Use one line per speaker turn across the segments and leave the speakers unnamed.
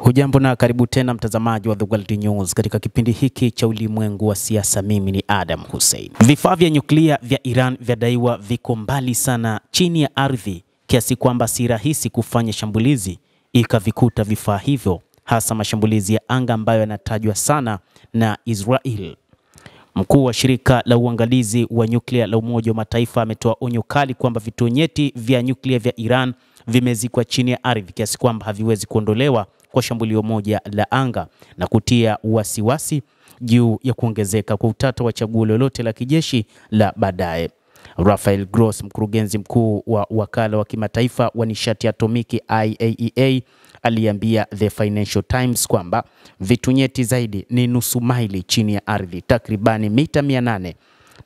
Hujambo na karibu tena mtazamaji wa The World News katika kipindi hiki cha ulimwengu wa siasa. Mimi ni Adam Hussein. Vifaa vya nyuklia vya Iran vyadaiwa viko mbali sana chini ya ardhi kiasi kwamba si rahisi kufanya shambulizi ikavikuta vifaa hivyo, hasa mashambulizi ya anga ambayo yanatajwa sana na Israel. Mkuu wa shirika la uangalizi wa nyuklia la Umoja wa Mataifa ametoa onyo kali kwamba vituo nyeti vya nyuklia vya Iran vimezikwa chini ya ardhi kiasi kwamba haviwezi kuondolewa kwa shambulio moja la anga, na kutia wasiwasi juu ya kuongezeka kwa utata wa chaguo lolote la kijeshi la baadaye. Rafael Gross, mkurugenzi mkuu wa wakala wa kimataifa wa nishati atomiki IAEA, aliambia The Financial Times kwamba vitu nyeti zaidi ni nusu maili chini ya ardhi, takribani mita 800.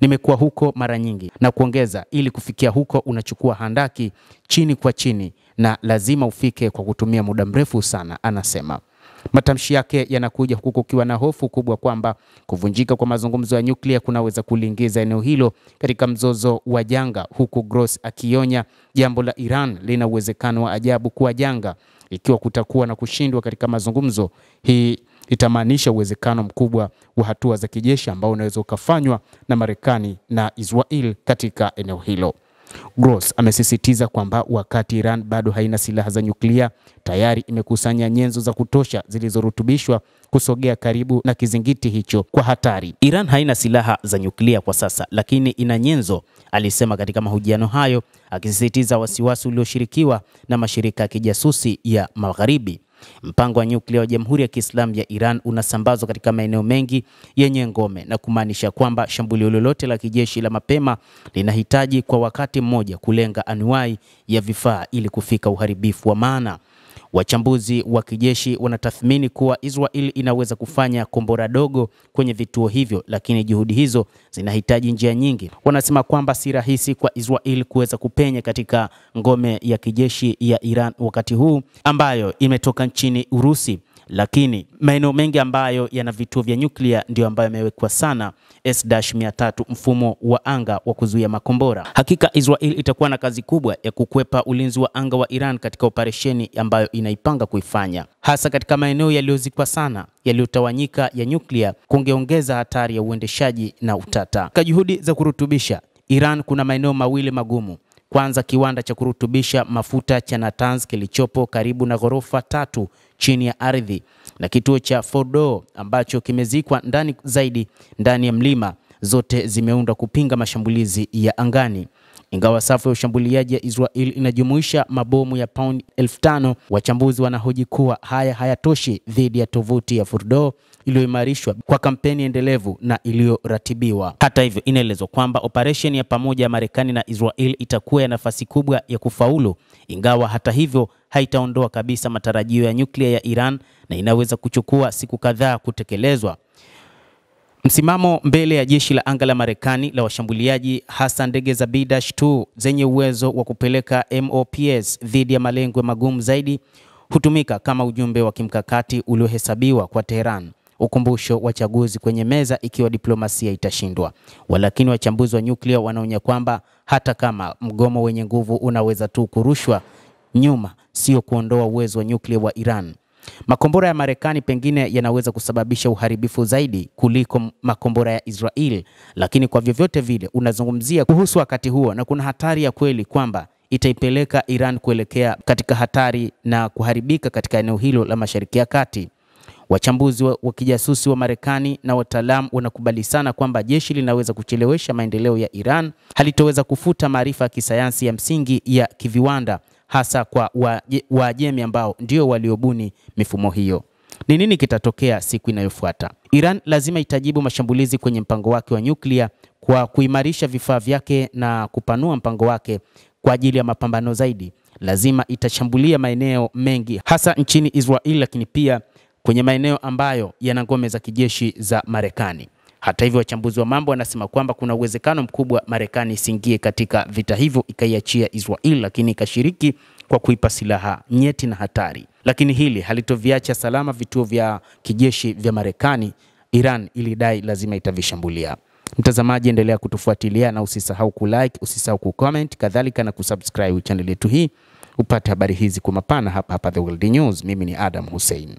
Nimekuwa huko mara nyingi, na kuongeza, ili kufikia huko unachukua handaki chini kwa chini na lazima ufike kwa kutumia muda mrefu sana, anasema. Matamshi yake yanakuja huku kukiwa na hofu kubwa kwamba kuvunjika kwa mazungumzo ya nyuklia kunaweza kuliingiza eneo hilo katika mzozo wa janga, huku Gross akionya jambo la Iran lina uwezekano wa ajabu kuwa janga ikiwa kutakuwa na kushindwa katika mazungumzo. Hii itamaanisha uwezekano mkubwa wa hatua za kijeshi ambao unaweza ukafanywa na Marekani na Israel katika eneo hilo. Gross amesisitiza kwamba wakati Iran bado haina silaha za nyuklia, tayari imekusanya nyenzo za kutosha zilizorutubishwa kusogea karibu na kizingiti hicho kwa hatari. Iran haina silaha za nyuklia kwa sasa, lakini ina nyenzo, alisema katika mahojiano hayo, akisisitiza wasiwasi ulioshirikiwa na mashirika ya kijasusi ya Magharibi. Mpango wa nyuklia wa Jamhuri ya Kiislamu ya Iran unasambazwa katika maeneo mengi yenye ngome, na kumaanisha kwamba shambulio lolote la kijeshi la mapema linahitaji kwa wakati mmoja kulenga anuai ya vifaa ili kufika uharibifu wa maana. Wachambuzi wa kijeshi wanatathmini kuwa Israel inaweza kufanya kombora dogo kwenye vituo hivyo, lakini juhudi hizo zinahitaji njia nyingi. Wanasema kwamba si rahisi kwa Israel kuweza kupenya katika ngome ya kijeshi ya Iran wakati huu ambayo imetoka nchini Urusi, lakini maeneo mengi ambayo yana vituo vya nyuklia ndio ambayo yamewekwa sana S-300, mfumo wa anga wa kuzuia makombora. Hakika Israel itakuwa na kazi kubwa ya kukwepa ulinzi wa anga wa Iran katika operesheni ambayo inaipanga kuifanya, hasa katika maeneo yaliyozikwa sana yaliyotawanyika ya nyuklia, kungeongeza hatari ya uendeshaji na utata. Katika juhudi za kurutubisha Iran kuna maeneo mawili magumu. Kwanza, kiwanda cha kurutubisha mafuta cha Natanz kilichopo karibu na ghorofa 3 chini ya ardhi, na kituo cha Fordo ambacho kimezikwa ndani zaidi ndani ya mlima, zote zimeundwa kupinga mashambulizi ya angani. Ingawa safu ya ushambuliaji ya Israel inajumuisha mabomu ya pound 5,000, wachambuzi wanahoji kuwa haya hayatoshi dhidi ya tovuti ya Fordo iliyoimarishwa kwa kampeni endelevu na iliyoratibiwa. Hata hivyo, inaelezwa kwamba operation ya pamoja ya Marekani na Israel itakuwa ya nafasi kubwa ya kufaulu, ingawa hata hivyo haitaondoa kabisa matarajio ya nyuklia ya Iran na inaweza kuchukua siku kadhaa kutekelezwa. Msimamo mbele ya jeshi la anga la Marekani la washambuliaji, hasa ndege za B-2 zenye uwezo wa kupeleka MOPS dhidi ya malengo magumu zaidi, hutumika kama ujumbe wa kimkakati uliohesabiwa kwa Tehran, ukumbusho wa chaguzi kwenye meza ikiwa diplomasia itashindwa. Walakini wachambuzi wa nyuklia wanaonya kwamba hata kama mgomo wenye nguvu unaweza tu kurushwa nyuma, sio kuondoa uwezo wa nyuklia wa Iran. Makombora ya Marekani pengine yanaweza kusababisha uharibifu zaidi kuliko makombora ya Israel, lakini kwa vyovyote vile unazungumzia kuhusu wakati huo, na kuna hatari ya kweli kwamba itaipeleka Iran kuelekea katika hatari na kuharibika katika eneo hilo la Mashariki ya Kati. Wachambuzi wa kijasusi wa Marekani na wataalamu wanakubali sana kwamba jeshi linaweza kuchelewesha maendeleo ya Iran, halitoweza kufuta maarifa ya kisayansi ya msingi ya kiviwanda, hasa kwa Waajemi ambao ndio waliobuni mifumo hiyo. Ni nini kitatokea siku inayofuata? Iran lazima itajibu mashambulizi kwenye mpango wake wa nyuklia kwa kuimarisha vifaa vyake na kupanua mpango wake kwa ajili ya mapambano zaidi. Lazima itashambulia maeneo mengi hasa nchini Israel, lakini pia kwenye maeneo ambayo yana ngome za kijeshi za Marekani. Hata hivyo, wachambuzi wa mambo wanasema kwamba kuna uwezekano mkubwa Marekani isingie katika vita hivyo ikaiachia Israel, lakini ikashiriki kwa kuipa silaha nyeti na hatari. Lakini hili halitoviacha salama vituo vya kijeshi vya Marekani. Iran ilidai lazima itavishambulia. Mtazamaji, endelea kutufuatilia na usisahau kulike, usisahau kucomment, kadhalika na kusubscribe channel yetu hii upate habari hizi kwa mapana hapa The World News. Mimi ni Adam Hussein.